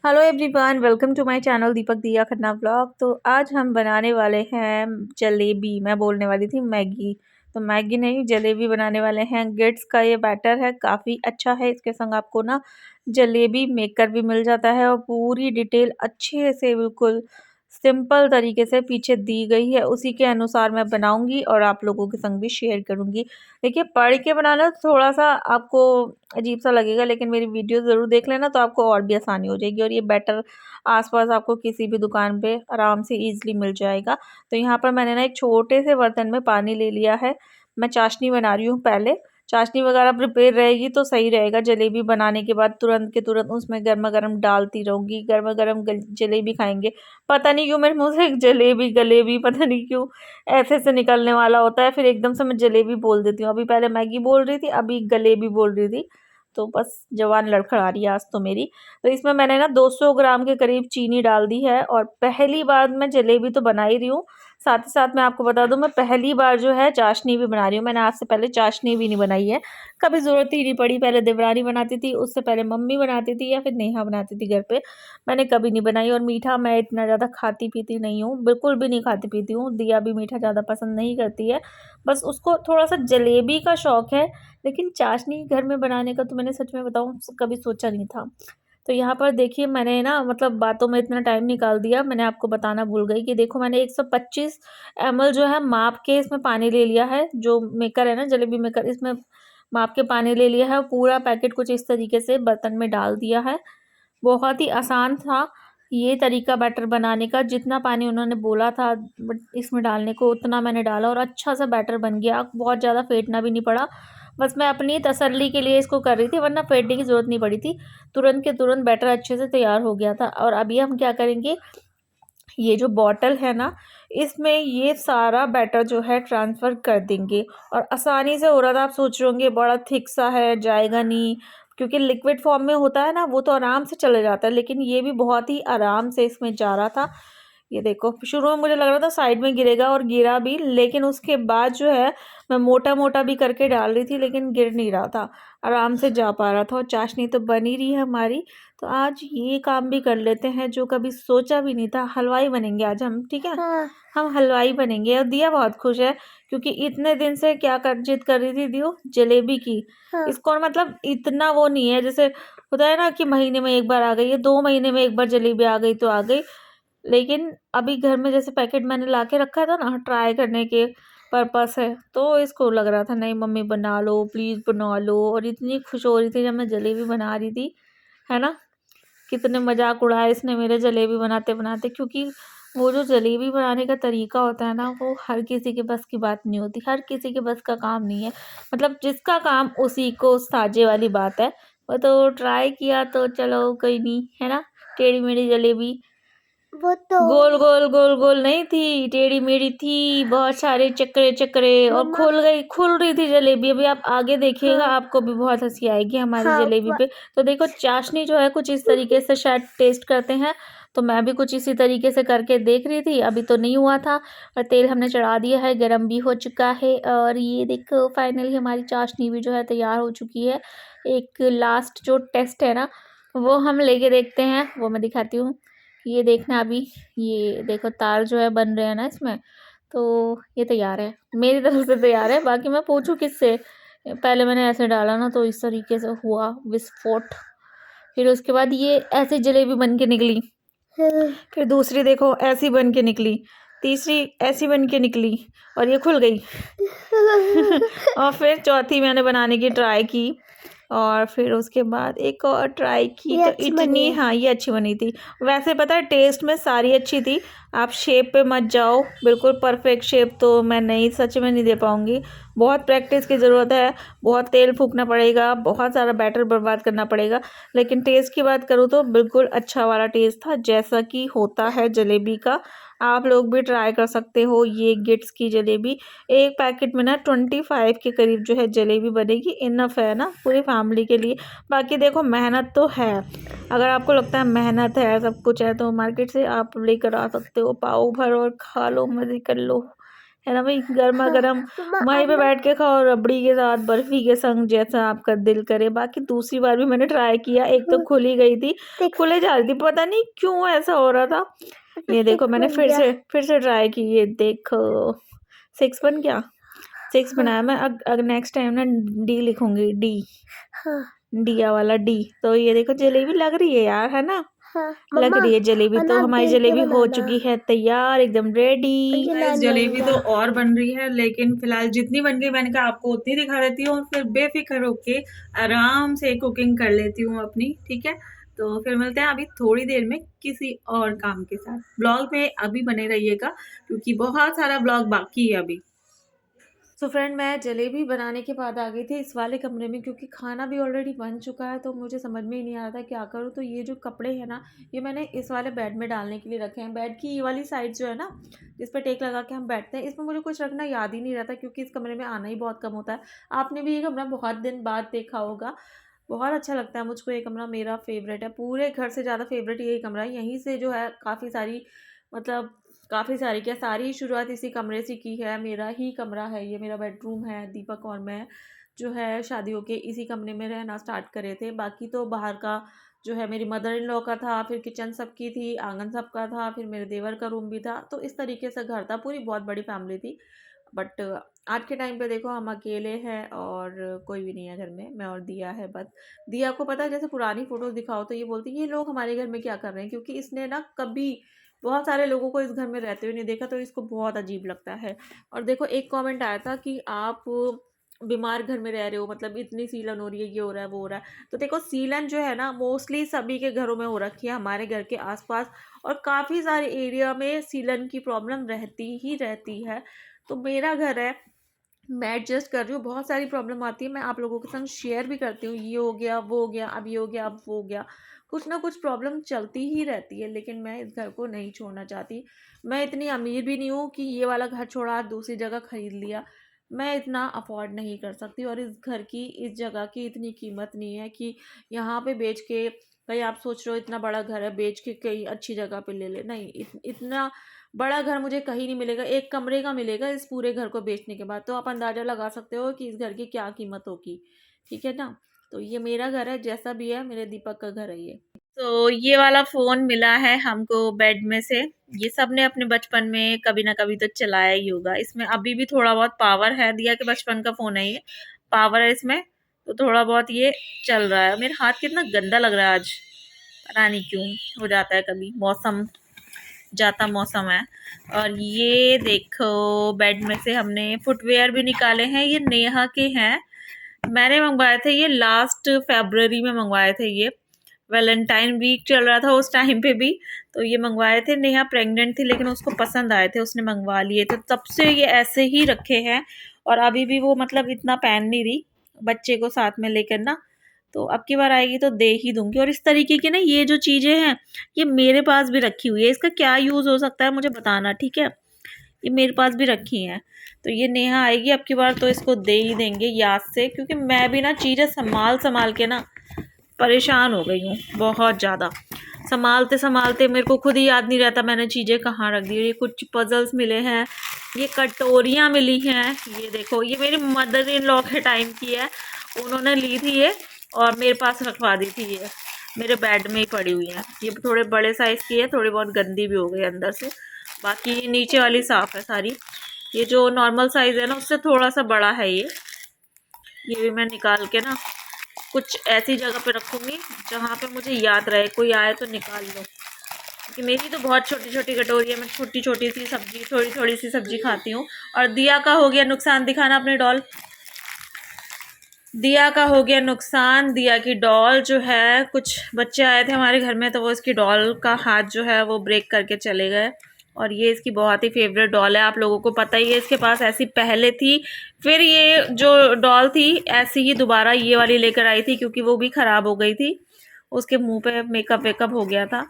Hello everyone, welcome to my channel Deepak Diya Khanna vlog. तो आज हम बनाने वाले हैं जलेबी। मैं बोलने वाली थी मैगी, तो मैगी नहीं जलेबी बनाने वाले हैं। गिट्स का ये बैटर है, काफ़ी अच्छा है। इसके संग आपको ना जलेबी मेकर भी मिल जाता है और पूरी डिटेल अच्छे से बिल्कुल सिंपल तरीके से पीछे दी गई है। उसी के अनुसार मैं बनाऊंगी और आप लोगों के संग भी शेयर करूंगी। देखिए, पढ़ के बनाना थोड़ा सा आपको अजीब सा लगेगा, लेकिन मेरी वीडियो ज़रूर देख लेना तो आपको और भी आसानी हो जाएगी। और ये बैटर आसपास आपको किसी भी दुकान पे आराम से ईज़िली मिल जाएगा। तो यहाँ पर मैंने ना एक छोटे से बर्तन में पानी ले लिया है। मैं चाशनी बना रही हूँ पहले। चाशनी वगैरह प्रिपेयर रहेगी तो सही रहेगा। जलेबी बनाने के बाद तुरंत के तुरंत उसमें गर्मा गर्म डालती रहूँगी। गर्मा गर्म जलेबी खाएंगे। पता नहीं क्यों मेरे मुँह से जलेबी गलेबी पता नहीं क्यों ऐसे से निकलने वाला होता है, फिर एकदम से मैं जलेबी बोल देती हूँ। अभी पहले मैगी बोल रही थी, अभी गलेबी बोल रही थी। तो बस जवान लड़खड़ा रही है आज तो मेरी। तो इसमें मैंने ना 200 ग्राम के करीब चीनी डाल दी है। और पहली बार मैं जलेबी तो बना ही रही हूँ, साथ ही साथ मैं आपको बता दूं मैं पहली बार जो है चाशनी भी बना रही हूँ। मैंने आज से पहले चाशनी भी नहीं बनाई है, कभी ज़रूरत ही नहीं पड़ी। पहले देवरानी बनाती थी, उससे पहले मम्मी बनाती थी या फिर नेहा बनाती थी घर पे। मैंने कभी नहीं बनाई। और मीठा मैं इतना ज़्यादा खाती पीती नहीं हूँ, बिल्कुल भी नहीं खाती पीती हूँ। दिया भी मीठा ज़्यादा पसंद नहीं करती है, बस उसको थोड़ा सा जलेबी का शौक़ है। लेकिन चाशनी घर में बनाने का तो मैंने सच में बताऊँ कभी सोचा नहीं था। तो यहाँ पर देखिए, मैंने ना मतलब बातों में इतना टाइम निकाल दिया, मैंने आपको बताना भूल गई कि देखो मैंने 125 ml जो है माप के इसमें पानी ले लिया है। जो मेकर है ना जलेबी मेकर, इसमें माप के पानी ले लिया है। पूरा पैकेट कुछ इस तरीके से बर्तन में डाल दिया है। बहुत ही आसान था ये तरीका बैटर बनाने का। जितना पानी उन्होंने बोला था बट इसमें डालने को उतना मैंने डाला और अच्छा सा बैटर बन गया। बहुत ज़्यादा फेंटना भी नहीं पड़ा, बस मैं अपनी तसल्ली के लिए इसको कर रही थी, वरना फेंटने की ज़रूरत नहीं पड़ी थी। तुरंत के तुरंत बैटर अच्छे से तैयार हो गया था। और अभी हम क्या करेंगे, ये जो बॉटल है ना, इसमें ये सारा बैटर जो है ट्रांसफ़र कर देंगे। और आसानी से हो रहा था। आप सोच रहे होंगे बड़ा थिक सा है, जाएगा नहीं, क्योंकि लिक्विड फॉर्म में होता है ना, वो तो आराम से चले जाता है। लेकिन ये भी बहुत ही आराम से इसमें जा रहा था। ये देखो, शुरू में मुझे लग रहा था साइड में गिरेगा और गिरा भी, लेकिन उसके बाद जो है मैं मोटा मोटा भी करके डाल रही थी, लेकिन गिर नहीं रहा था, आराम से जा पा रहा था। और चाशनी तो बन ही रही है हमारी। तो आज ये काम भी कर लेते हैं जो कभी सोचा भी नहीं था। हलवाई बनेंगे आज हम, ठीक है। हाँ। हम हलवाई बनेंगे। और दिया बहुत खुश है, क्योंकि इतने दिन से क्या कर जिद कर रही थी दियो, जलेबी की। हाँ। इसको मतलब इतना वो नहीं है, जैसे होता है ना कि महीने में एक बार आ गई है, 2 महीने में एक बार जलेबी आ गई तो आ गई। लेकिन अभी घर में जैसे पैकेट मैंने ला के रखा था ना ट्राई करने के पर्पस है, तो इसको लग रहा था नहीं मम्मी बना लो प्लीज़ बना लो। और इतनी खुश हो रही थी जब मैं जलेबी बना रही थी, है ना। कितने मजाक उड़ाया इसने मेरे जलेबी बनाते बनाते, क्योंकि वो जो जलेबी बनाने का तरीका होता है ना, वो हर किसी के बस की बात नहीं होती, हर किसी के बस का काम नहीं है। मतलब जिसका काम उसी को साजे वाली बात है। वो तो ट्राई किया तो चलो कोई नहीं, है ना। टेढ़ी मेढ़ी जलेबी, वो तो गोल गोल गोल गोल नहीं थी, टेढ़ी मेढ़ी थी, बहुत सारे चक्रे चक्रे। और मम्मा। खुल गई, खुल रही थी जलेबी। अभी आप आगे देखिएगा, हाँ। आपको भी बहुत हंसी आएगी हमारी हाँ। जलेबी पे। तो देखो, चाशनी जो है कुछ इस तरीके से शायद टेस्ट करते हैं, तो मैं भी कुछ इसी तरीके से करके देख रही थी। अभी तो नहीं हुआ था। और तेल हमने चढ़ा दिया है, गरम भी हो चुका है। और ये देखो फाइनली हमारी चाशनी भी जो है तैयार हो चुकी है। एक लास्ट जो टेस्ट है ना, वो हम लेके देखते हैं, वो मैं दिखाती हूँ। ये देखना अभी, ये देखो तार जो है बन रहे हैं ना इसमें। तो ये तैयार है, मेरी तरफ से तैयार है। बाकी मैं पूछूं किससे, पहले मैंने ऐसे डाला ना तो इस तरीके से हुआ विस्फोट। फिर उसके बाद ये ऐसी जलेबी बन के निकली। हाँ। फिर दूसरी देखो ऐसी बन के निकली, तीसरी ऐसी बन के निकली और ये खुल गई। और फिर चौथी मैंने बनाने की ट्राई की, और फिर उसके बाद एक और ट्राई की ये तो अच्छी बनी इतनी, है। हाँ ये अच्छी बनी थी। वैसे पता है टेस्ट में सारी अच्छी थी। आप शेप पे मत जाओ, बिल्कुल परफेक्ट शेप तो मैं नहीं, सच में नहीं दे पाऊँगी। बहुत प्रैक्टिस की ज़रूरत है, बहुत तेल फूकना पड़ेगा, बहुत सारा बैटर बर्बाद करना पड़ेगा। लेकिन टेस्ट की बात करूँ तो बिल्कुल अच्छा वाला टेस्ट था, जैसा कि होता है जलेबी का। आप लोग भी ट्राई कर सकते हो ये गिट्स की जलेबी। एक पैकेट में ना 25 के करीब जो है जलेबी बनेगी, इनफ है ना पूरी फैमिली के लिए। बाकी देखो मेहनत तो है, अगर आपको लगता है मेहनत है सब कुछ है तो मार्केट से आप लेकर आ सकते हो, पाव भर और खा लो, मज़े कर लो, है ना भाई, गर्मा गर्म मम्मा वहीं पे अब बैठ के खाओ रबड़ी के साथ, बर्फी के संग, जैसा आपका दिल करे। बाकी दूसरी बार भी मैंने ट्राई किया, एक तो खुल ही गई थी, देख खुले जा रही थी, पता नहीं क्यों ऐसा हो रहा था। ये देखो मैंने बन गया। फिर से ट्राई की, ये देखो 6 बन गया, 6 बनाया मैं। अब नेक्स्ट टाइम ना डी लिखूंगी, डी, हाँ दिया वाला डी। तो ये देखो जलेबी लग रही है यार, है ना, हाँ लग मम्मा रही है जलेबी। तो अनार हमारी बेल के जलेबी हो बनाना। चुकी है तैयार, एकदम रेडी। ये गाइस नानी जलेबी तो बनेगा। और बन रही है, लेकिन फिलहाल जितनी बन गई मैंने कहा आपको उतनी दिखा देती हूँ, फिर बेफिक्र होके आराम से कुकिंग कर लेती हूँ अपनी, ठीक है। तो फिर मिलते हैं अभी थोड़ी देर में किसी और काम के साथ। ब्लॉग में अभी बने रहिएगा क्योंकि बहुत सारा ब्लॉग बाकी है अभी। तो फ्रेंड मैं जलेबी बनाने के बाद आ गई थी इस वाले कमरे में, क्योंकि खाना भी ऑलरेडी बन चुका है, तो मुझे समझ में ही नहीं आ रहा था क्या करूँ। तो ये जो कपड़े हैं ना, ये मैंने इस वाले बेड में डालने के लिए रखे हैं। बेड की ये वाली साइड जो है ना, जिस पर टेक लगा के हम बैठते हैं, इसमें मुझे कुछ रखना याद ही नहीं रहता, क्योंकि इस कमरे में आना ही बहुत कम होता है। आपने भी ये कमरा बहुत दिन बाद देखा होगा, बहुत अच्छा लगता है मुझको ये कमरा, मेरा फेवरेट है, पूरे घर से ज़्यादा फेवरेट यही कमरा है। यहीं से जो है काफ़ी सारी, मतलब काफ़ी सारी क्या, सारी ही शुरुआत इसी कमरे से की है। मेरा ही कमरा है ये, मेरा बेडरूम है। दीपक और मैं जो है शादी होके इसी कमरे में रहना स्टार्ट करे थे। बाकी तो बाहर का जो है मेरी मदर इन लॉ का था, फिर किचन सबकी थी, आंगन सबका था, फिर मेरे देवर का रूम भी था। तो इस तरीके से घर था, पूरी बहुत बड़ी फैमिली थी। बट आज के टाइम पे देखो हम अकेले हैं और कोई भी नहीं है घर में, मैं और दिया है बस। दिया को पता है, जैसे पुरानी फ़ोटोज़ दिखाओ तो ये बोलती है ये लोग हमारे घर में क्या कर रहे हैं, क्योंकि इसने ना कभी बहुत सारे लोगों को इस घर में रहते हुए नहीं देखा, तो इसको बहुत अजीब लगता है। और देखो एक कमेंट आया था कि आप बीमार घर में रह रहे हो, मतलब इतनी सीलन हो रही है, ये हो रहा है वो हो रहा है। तो देखो सीलन जो है ना मोस्टली सभी के घरों में हो रखी है, हमारे घर के आसपास और काफ़ी सारे एरिया में सीलन की प्रॉब्लम रहती ही रहती है। तो मेरा घर है, मैं एडजस्ट कर रही हूँ, बहुत सारी प्रॉब्लम आती है, मैं आप लोगों के संग शेयर भी करती हूँ, ये हो गया वो हो गया, अब ये हो गया अब वो हो गया, कुछ ना कुछ प्रॉब्लम चलती ही रहती है। लेकिन मैं इस घर को नहीं छोड़ना चाहती। मैं इतनी अमीर भी नहीं हूँ कि ये वाला घर छोड़ा दूसरी जगह खरीद लिया, मैं इतना अफोर्ड नहीं कर सकती। और इस घर की, इस जगह की इतनी कीमत नहीं है कि यहाँ पे बेच के, कहीं आप सोच रहे हो इतना बड़ा घर है बेच के कहीं अच्छी जगह पे ले ले, नहीं, इतना बड़ा घर मुझे कहीं नहीं मिलेगा। एक कमरे का मिलेगा इस पूरे घर को बेचने के बाद, तो आप अंदाज़ा लगा सकते हो कि इस घर की क्या कीमत होगी, ठीक है ना। तो ये मेरा घर है, जैसा भी है मेरे दीपक का घर है ये। तो ये वाला फ़ोन मिला है हमको बेड में से। ये सब ने अपने बचपन में कभी ना कभी तो चलाया ही होगा। इसमें अभी भी थोड़ा बहुत पावर है, दिया के बचपन का फ़ोन है ये, पावर है इसमें, तो थोड़ा बहुत ये चल रहा है। मेरा हाथ कितना गंदा लग रहा है आज, पता नहीं क्यों हो जाता है कभी, मौसम जाता मौसम है। और ये देखो बेड में से हमने फुटवेयर भी निकाले हैं, ये नेहा के हैं, मैंने मंगवाए थे ये लास्ट फरवरी में मंगवाए थे ये, वैलेंटाइन वीक चल रहा था उस टाइम पे भी, तो ये मंगवाए थे। नेहा प्रेग्नेंट थी लेकिन उसको पसंद आए थे, उसने मंगवा लिए थे, तब से ये ऐसे ही रखे हैं। और अभी भी वो मतलब इतना पहन नहीं रही बच्चे को साथ में लेकर ना, तो अब की बार आएगी तो दे ही दूंगी। और इस तरीके की ना ये जो चीज़ें हैं ये मेरे पास भी रखी हुई है, इसका क्या यूज़ हो सकता है मुझे बताना, ठीक है। ये मेरे पास भी रखी हैं, तो ये नेहा आएगी अब की बार तो इसको दे ही देंगे याद से, क्योंकि मैं भी ना चीज़ें संभाल संभाल के ना परेशान हो गई हूँ बहुत ज़्यादा। संभालते संभालते मेरे को खुद ही याद नहीं रहता मैंने चीज़ें कहाँ रख दी। ये कुछ पजल्स मिले हैं, ये कटोरियाँ मिली हैं, ये देखो ये मेरी मदर इन लॉ के टाइम की है, उन्होंने ली थी ये और मेरे पास रखवा दी थी, ये मेरे बेड में ही पड़ी हुई हैं। ये थोड़े बड़े साइज़ की है, थोड़ी बहुत गंदी भी हो गई अंदर से, बाकी ये नीचे वाली साफ़ है सारी। ये जो नॉर्मल साइज़ है ना उससे थोड़ा सा बड़ा है ये भी मैं निकाल के ना कुछ ऐसी जगह पे रखूँगी जहाँ पे मुझे याद रहे, कोई आए तो निकाल लो, क्योंकि मेरी तो बहुत छोटी छोटी कटोरी है, मैं छोटी छोटी सी सब्जी, थोड़ी थोड़ी सी सब्जी खाती हूँ। और दिया का हो गया नुकसान, दिखाना अपनी डॉल, दिया का हो गया नुकसान। दिया की डॉल जो है, कुछ बच्चे आए थे हमारे घर में तो वो इसकी डॉल का हाथ जो है वो ब्रेक करके चले गए। और ये इसकी बहुत ही फेवरेट डॉल है, आप लोगों को पता ही है, इसके पास ऐसी पहले थी, फिर ये जो डॉल थी ऐसी ही दोबारा ये वाली लेकर आई थी, क्योंकि वो भी ख़राब हो गई थी, उसके मुंह पे मेकअप वेकअप हो गया था।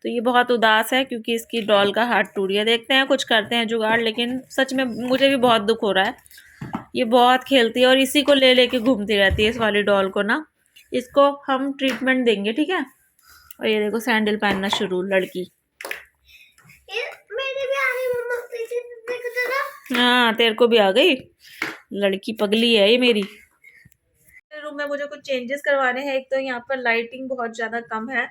तो ये बहुत उदास है क्योंकि इसकी डॉल का हाथ टूट गया। देखते हैं कुछ करते हैं जुगाड़, लेकिन सच में मुझे भी बहुत दुख हो रहा है। ये बहुत खेलती है और इसी को ले लेके घूमती रहती है, इस वाली डॉल को ना। इसको हम ट्रीटमेंट देंगे, ठीक है। और ये देखो सैंडल पहनना शुरू लड़की। मेरे भी आ रही मम्मा, पीछे से देखो जरा। हाँ तेरे को भी आ गई, लड़की पगली है ये मेरी। रूम में मुझे कुछ चेंजेस करवाने हैं। एक तो यहाँ पर लाइटिंग बहुत ज़्यादा कम है,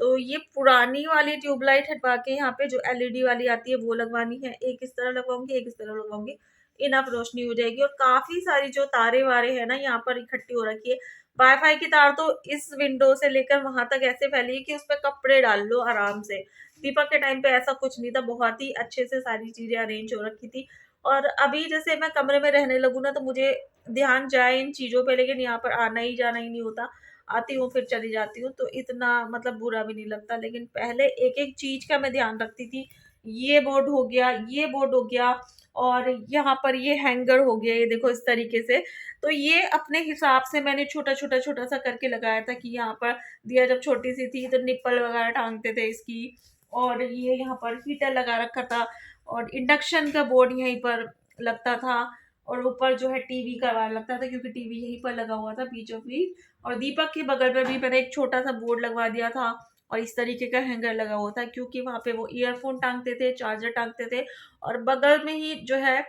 तो ये पुरानी वाली ट्यूबलाइट हटवा के यहाँ पे जो एलईडी वाली आती है वो लगवानी है। एक इस तरह लगवाऊंगी, एक इस तरह लगवाऊंगी, इनफ रोशनी हो जाएगी। और काफी सारी जो तारे वारे है ना यहाँ पर इकट्ठी हो रखी है। वाईफाई की तार तो इस विंडो से लेकर वहां तक ऐसे फैली है कि उस पर कपड़े डाल लो आराम से। दीपक के टाइम पे ऐसा कुछ नहीं था, बहुत ही अच्छे से सारी चीजें अरेंज हो रखी थी। और अभी जैसे मैं कमरे में रहने लगूँ ना तो मुझे ध्यान जाए इन चीजों पे, लेकिन यहाँ पर आना ही जाना ही नहीं होता। आती हूँ फिर चली जाती हूँ, तो इतना मतलब बुरा भी नहीं लगता। लेकिन पहले एक एक चीज का मैं ध्यान रखती थी, ये बोर्ड हो गया, ये बोर्ड हो गया, और यहाँ पर ये हैंगर हो गया, ये देखो इस तरीके से। तो ये अपने हिसाब से मैंने छोटा छोटा छोटा सा करके लगाया था कि यहाँ पर दिया जब छोटी सी थी तो निप्पल वगैरह टांगते थे इसकी। और ये यहाँ पर हीटर लगा रखा था, और इंडक्शन का बोर्ड यहीं पर लगता था, और ऊपर जो है टीवी का वायर लगता था क्योंकि टीवी यहीं पर लगा हुआ था बीचों बीच। और दीपक के बगल पे भी मैंने एक छोटा सा बोर्ड लगवा दिया था, और इस तरीके का हैंगर लगा हुआ था क्योंकि वहां पे वो ईयरफोन टांगते थे, चार्जर टांगते थे, और बगल में ही जो है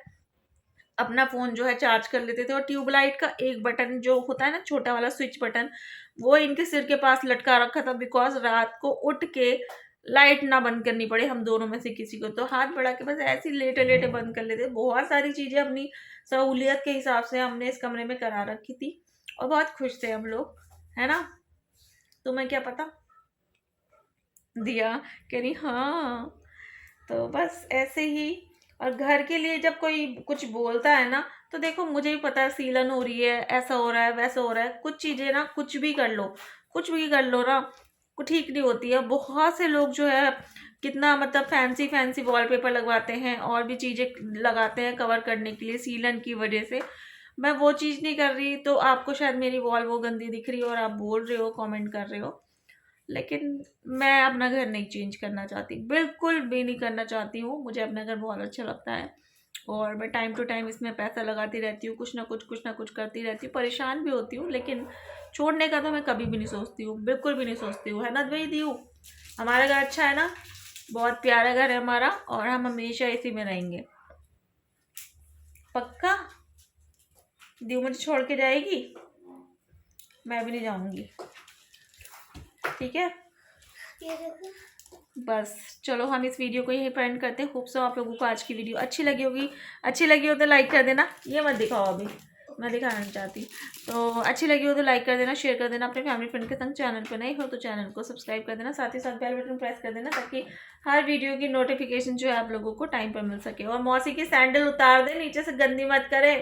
अपना फोन जो है चार्ज कर लेते थे। और ट्यूबलाइट का एक बटन जो होता है ना, छोटा वाला स्विच बटन, वो इनके सिर के पास लटका रखा था बिकॉज रात को उठ के लाइट ना बंद करनी पड़े हम दोनों में से किसी को। तो हाथ बढ़ा के बस ऐसे ही लेटे लेटे बंद कर लेते। बहुत सारी चीजें अपनी सहूलियत के हिसाब से हमने इस कमरे में करा रखी थी, और बहुत खुश थे हम लोग, है ना। तुम्हें क्या पता। दिया कह रही हाँ। तो बस ऐसे ही। और घर के लिए जब कोई कुछ बोलता है ना, तो देखो मुझे भी पता है सीलन हो रही है, ऐसा हो रहा है, वैसा हो रहा है, कुछ चीजें ना कुछ भी कर लो, कुछ भी कर लो ना, कुछ ठीक नहीं होती है। बहुत से लोग जो है कितना मतलब फैंसी फैंसी वॉलपेपर लगवाते हैं और भी चीजें लगाते हैं कवर करने के लिए सीलन की वजह से। मैं वो चीज नहीं कर रही, तो आपको शायद मेरी वॉल वो गंदी दिख रही है और आप बोल रहे हो, कमेंट कर रहे हो। लेकिन मैं अपना घर नहीं चेंज करना चाहती, बिल्कुल भी नहीं करना चाहती हूँ। मुझे अपना घर बहुत अच्छा लगता है, और मैं टाइम टू टाइम इसमें पैसा लगाती रहती हूँ, कुछ ना कुछ करती रहती हूँ, परेशान भी होती हूँ, लेकिन छोड़ने का तो मैं कभी भी नहीं सोचती हूँ, बिल्कुल भी नहीं सोचती हूँ, है ना भाई दीऊ। हमारा घर अच्छा है ना, बहुत प्यारा घर है हमारा, और हम हमेशा इसी में रहेंगे। पक्का दीऊ मुझे छोड़ के जाएगी? मैं भी नहीं जाऊंगी, ठीक है। बस चलो हम इस वीडियो को यहीं पर एंड करते हैं। होप सो आप लोगों को आज की वीडियो अच्छी लगी होगी। अच्छी लगी हो तो लाइक कर देना, ये मत दिखाओ अभी, मैं दिखाना नहीं चाहती। तो अच्छी लगी हो तो लाइक कर देना, शेयर कर देना अपने फैमिली फ्रेंड के संग। चैनल पर नए हो तो चैनल को सब्सक्राइब कर देना, साथ ही साथ बेल बटन प्रेस कर देना ताकि हर वीडियो की नोटिफिकेशन जो है आप लोगों को टाइम पर मिल सके। और मौसी की सैंडल उतार दे, नीचे से गंदी मत करे।